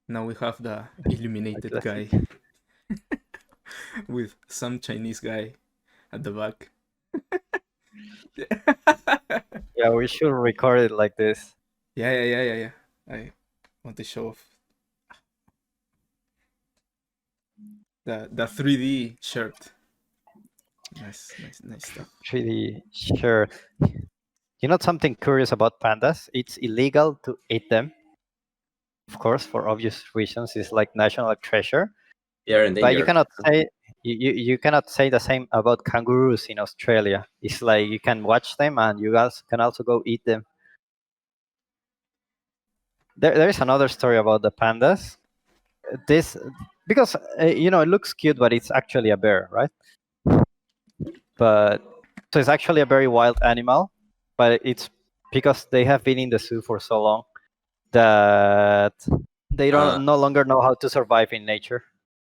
Now we have the illuminated guy with some Chinese guy at the back. Yeah, we should record it like this. Yeah. I want to show off the 3D shirt. Nice stuff. 3D, sure. You know something curious about pandas? It's illegal to eat them, of course, for obvious reasons. It's like national treasure. They are But you endangered. cannot say you cannot say the same about kangaroos in Australia. It's like you can watch them and you guys can also go eat them. There is another story about the pandas. This because it looks cute, but it's actually a bear, right? But so it's actually a very wild animal, but it's because they have been in the zoo for so long that they don't no longer know how to survive in nature.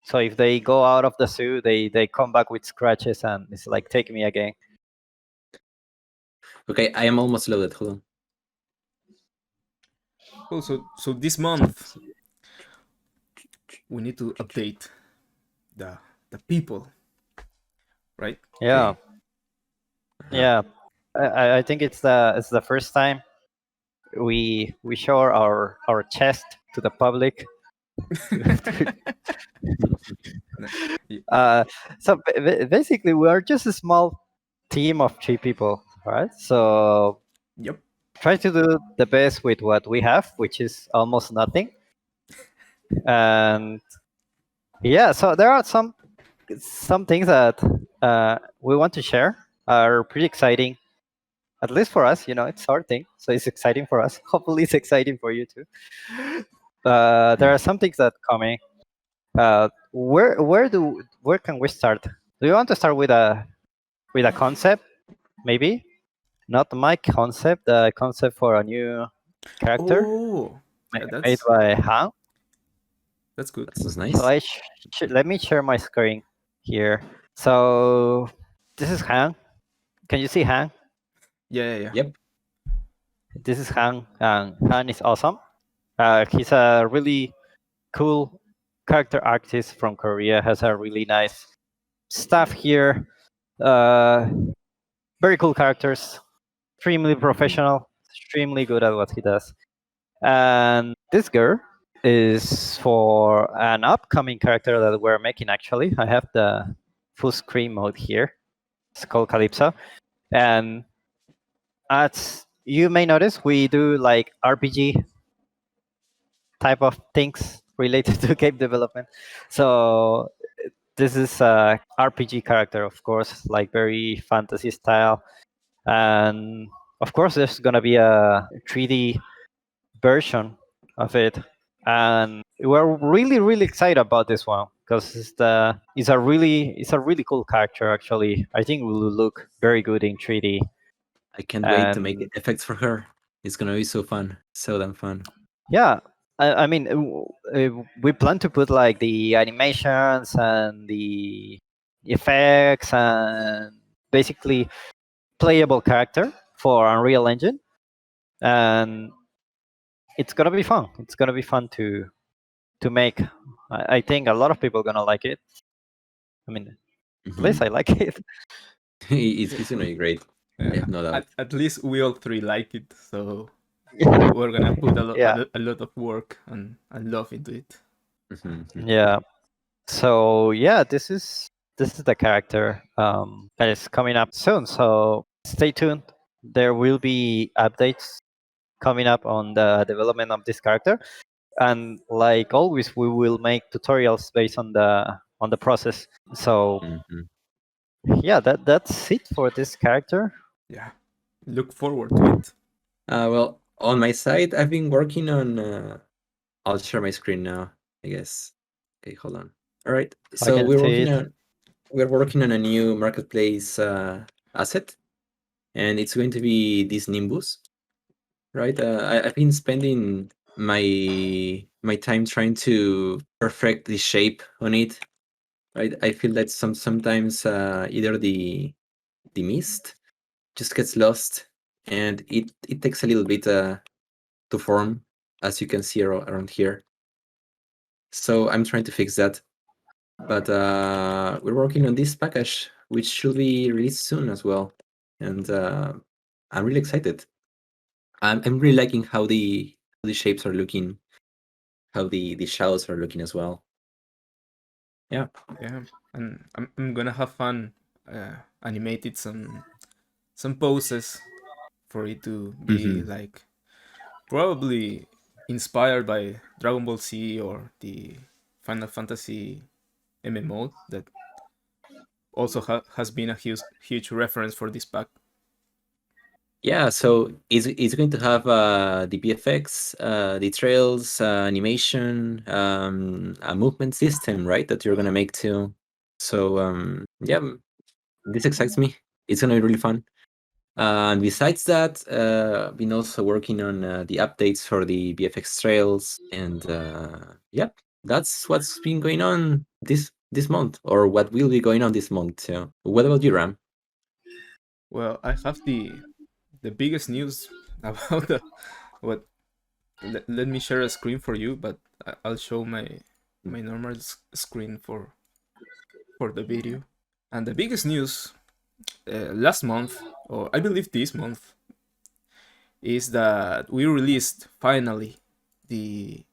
So if they go out of the zoo, they come back with scratches and it's like, take me again. Okay, I am almost loaded. Hold on. Oh, so this month we need to update the people, right? Yeah, Okay. yeah. I think it's the first time we show our chest to the public. So basically, we are just a small team of 3 people, right? So Yep. try to do the best with what we have, which is almost nothing. And yeah, so there are some things that we want to share are pretty exciting. At least for us, it's our thing, so it's exciting for us. Hopefully, it's exciting for you too. There are some things that coming. Where can we start? Do you want to start with a concept, maybe? Not my concept, the concept for a new character Oh, made by Han. that's good. That's nice. So let me share my screen here. So this is Han. Can you see Han? Yeah. Yep. This is Han, and Han is awesome. He's a really cool character artist from Korea. Has a really nice stuff here. Very cool characters. Extremely professional. Extremely good at what he does. And this girl is for an upcoming character that we're making. Actually, I have the full screen mode here. It's called Calipso, and as you may notice, we do like RPG type of things related to game development. So this is a RPG character, of course, like very fantasy style, and of course there's gonna be a 3D version of it, and we're really excited about this one because it's a really cool character. Actually, I think it will look very good in 3D. I can't wait to make effects for her. It's gonna be so fun, so damn fun. Yeah, I mean, we plan to put like the animations and the effects and basically playable character for Unreal Engine, and it's gonna be fun. It's gonna be fun to make. I think a lot of people are gonna like it. I mean, at least I like it. It's gonna be great. Yeah, no doubt. At least we all three like it, so we're gonna put a lot of work and love into it. Yeah. So yeah, this is the character that is coming up soon. So stay tuned. There will be updates coming up on the development of this character, and like always, we will make tutorials based on the process. So yeah, that's it for this character. Yeah, look forward to it. Well, on my side, I've been working on. I'll share my screen now, I guess. Okay, hold on. All right, so we're working on a new marketplace asset, and it's going to be this Nimbus, right? I've been spending my time trying to perfect the shape on it, right? I feel that sometimes either the mist just gets lost, and it takes a little bit to form, as you can see around here. So I'm trying to fix that. But we're working on this package, which should be released soon as well. And I'm really excited. I'm really liking how the shapes are looking, how the shadows are looking as well. Yeah. Yeah, and I'm gonna have fun animated some poses for it to be like probably inspired by Dragon Ball Z or the Final Fantasy MMO that also has been a huge reference for this pack. Yeah, so it's going to have the VFX, the trails, animation, a movement system, right? That you're gonna make too. So yeah, this excites me. It's gonna be really fun. And besides that, been also working on the updates for the VFX trails, and yeah, that's what's been going on this month, or what will be going on this month. So, what about you, Ram? Well, I have the biggest news about the what. Let me share a screen for you, but I'll show my normal screen for the video. And the biggest news last month, or I believe this month, is that we released finally the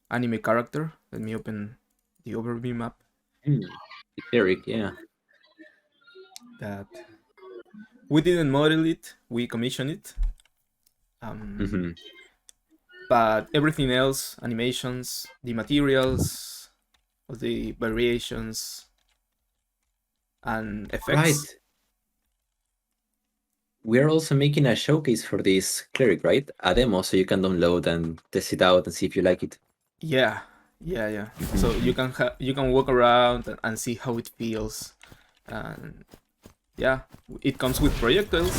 anime character. Let me open the overview map. Eric, yeah. That we didn't model it, we commissioned it. But everything else, animations, the materials, the variations, and effects. Right. We're also making a showcase for this cleric, right? A demo, so you can download and test it out and see if you like it. Yeah. So you can walk around and see how it feels, and yeah, it comes with projectiles.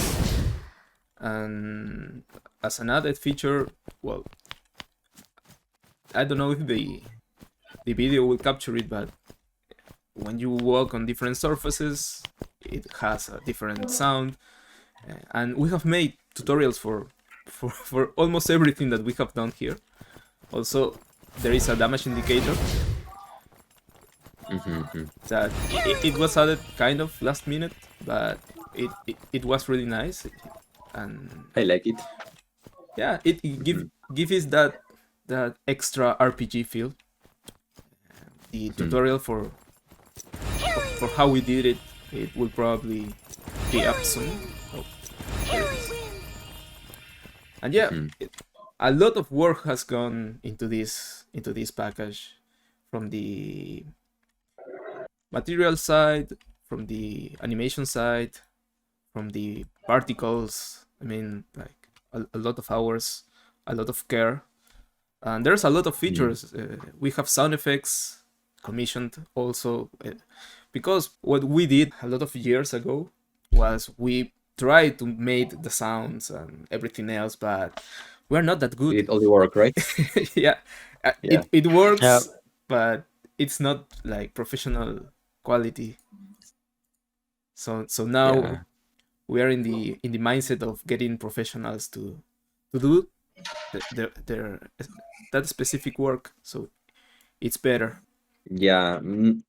And as an added feature, well, I don't know if the video will capture it, but when you walk on different surfaces, it has a different sound. And we have made tutorials for almost everything that we have done here. Also, there is a damage indicator that it was added kind of last minute, but it was really nice, and I like it. Yeah, it gives that extra RPG feel. The tutorial for how we did it, it will probably be up soon. Oh, there it is. And yeah, a lot of work has gone into this package, from the material side, from the animation side, from the particles. I mean, like a lot of hours, a lot of care. And there's a lot of features. We have sound effects commissioned also, because what we did a lot of years ago was we tried to make the sounds and everything else, but we're not that good. It all the work, right? Yeah. It works, but it's not like professional quality. So now we are in the mindset of getting professionals to do that specific work, so it's better. Yeah,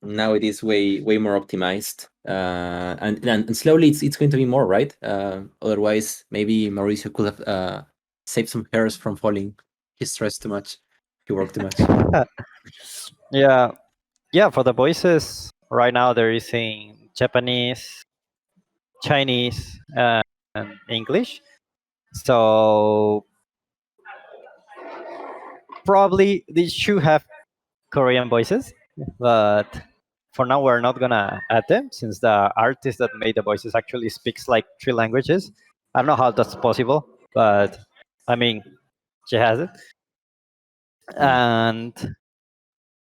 now it is way more optimized, and slowly it's going to be more, right? Otherwise, maybe Mauricio could have saved some hairs from falling. He stressed too much. He worked too much. Yeah. For the voices, right now they're using Japanese, Chinese, and English. So probably they should have Korean voices, but for now we're not gonna add them since the artist that made the voices actually speaks like 3 languages. I don't know how that's possible, but I mean, she has it. And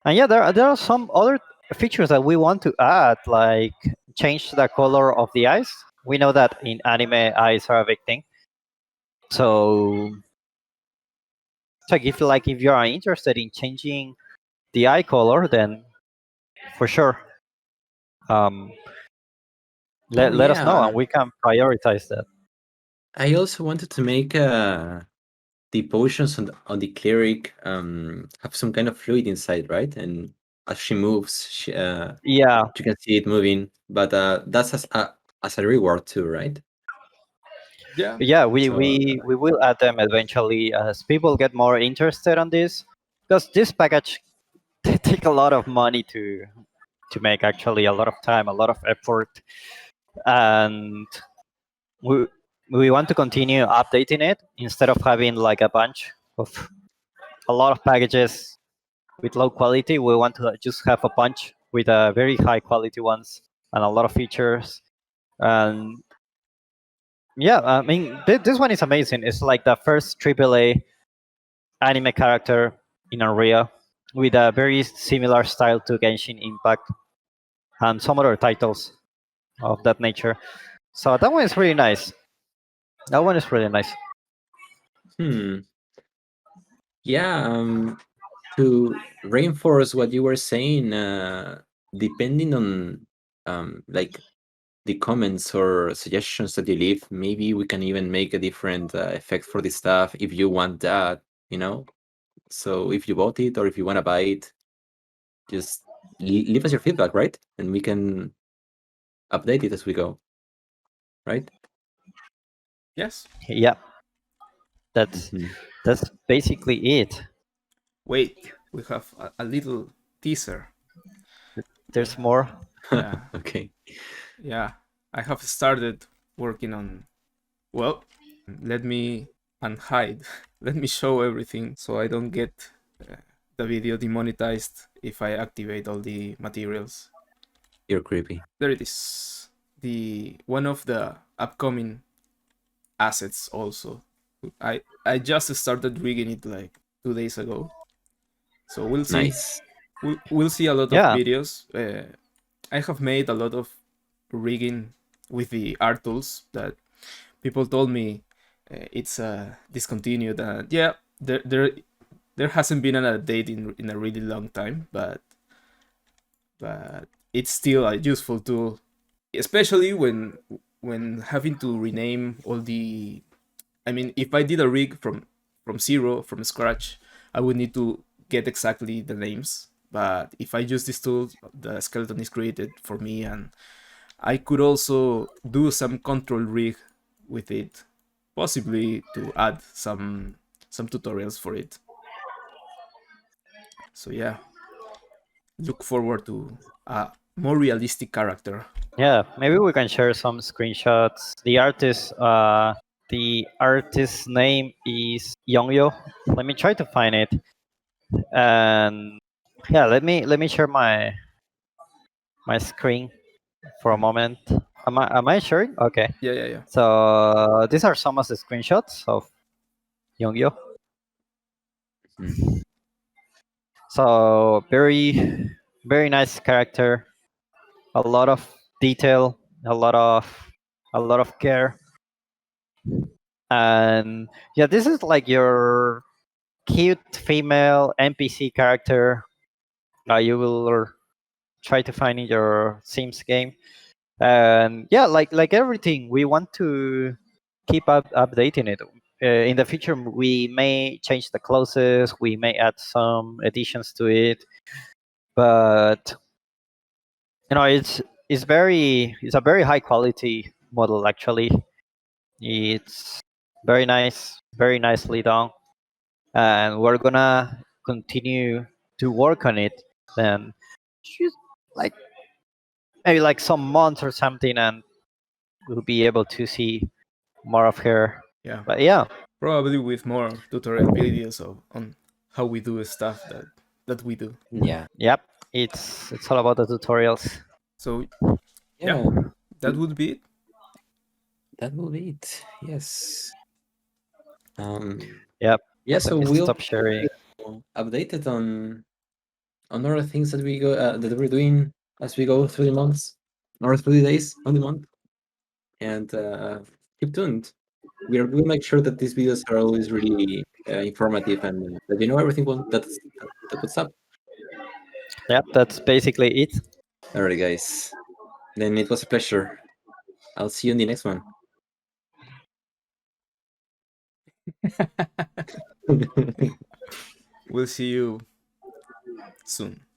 yeah, there are some other features that we want to add, like change the color of the eyes. We know that in anime, eyes are a big thing. So if you are interested in changing the eye color, then for sure, let us know and we can prioritize that. I also wanted to make the potions on the cleric have some kind of fluid inside, right? And as she moves, Yeah, you can see it moving. But that's as a reward too, right? yeah. We So we we will add them eventually as people get more interested on this, because this package take a lot of money to make. Actually, a lot of time, a lot of effort, and we we want to continue updating it instead of having like a bunch of a lot of packages with low quality. We want to just have a bunch with very high quality ones and a lot of features. And yeah, I mean, this one is amazing. It's like the first AAA anime character in Unreal with a very similar style to Genshin Impact and some other titles of that nature. So that one is really nice. That one is really nice. Yeah, to reinforce what you were saying, depending on like the comments or suggestions that you leave, maybe we can even make a different effect for the stuff if you want that, you know. So if you bought it or if you want to buy it, just leave us your feedback, right? And we can update it as we go, right? Yes. Yeah, that's Mhm. that's basically it. Wait, we have a little teaser. There's more. Yeah, Okay. yeah. I have started working on. Well, let me unhide. Let me show everything so I don't get uh, the video demonetized if I activate all the materials. You're creepy. There it is. The one of the upcoming assets also. I just started rigging it like 2 days ago. So we'll see. Nice. We'll see a lot of Yeah, videos. I have made a lot of rigging with the art tools that people told me it's discontinued. And yeah, there hasn't been an update in a really long time, but it's still a useful tool, especially when having to rename all the. I mean, if I did a rig from zero, from scratch, I would need to get exactly the names. But if I use this tool, the skeleton is created for me, and I could also do some control rig with it, possibly to add some tutorials for it. So yeah, look forward to a more realistic character. yeah. Maybe we can share some screenshots. The artist's name is Yongyo. Let me try to find it. And yeah, let me share my screen for a moment. Am I sharing? Okay. Yeah, yeah, yeah. So these are some of the screenshots of Yongyo. Mhm. So very nice character. A lot of detail. A lot of care. And yeah, this is like your cute female NPC character. You will try to find in your Sims game. And yeah, like everything, we want to keep updating it. In the future, we may change the clothes, we may add some additions to it, but it's a very high quality model actually. It's very nicely done, and we're gonna continue to work on it. Then, just like maybe like some months or something, and we'll be able to see more of her. Yeah, But yeah, probably with more tutorial videos on how we do stuff that we do. Yeah. yep, it's all about the tutorials. So yeah, Yeah. that would be it. That will be it. Yes. Um. Yep. Yeah. Let So me we'll stop sharing. update it on other things that we go that we're doing as we go through the months or through the days on the month, and keep tuned. We'll make sure that these videos are always really informative and that you know everything that what's up. Yep, that's basically it. Alright, guys. Then it was a pleasure. I'll see you in the next one. We'll see you soon.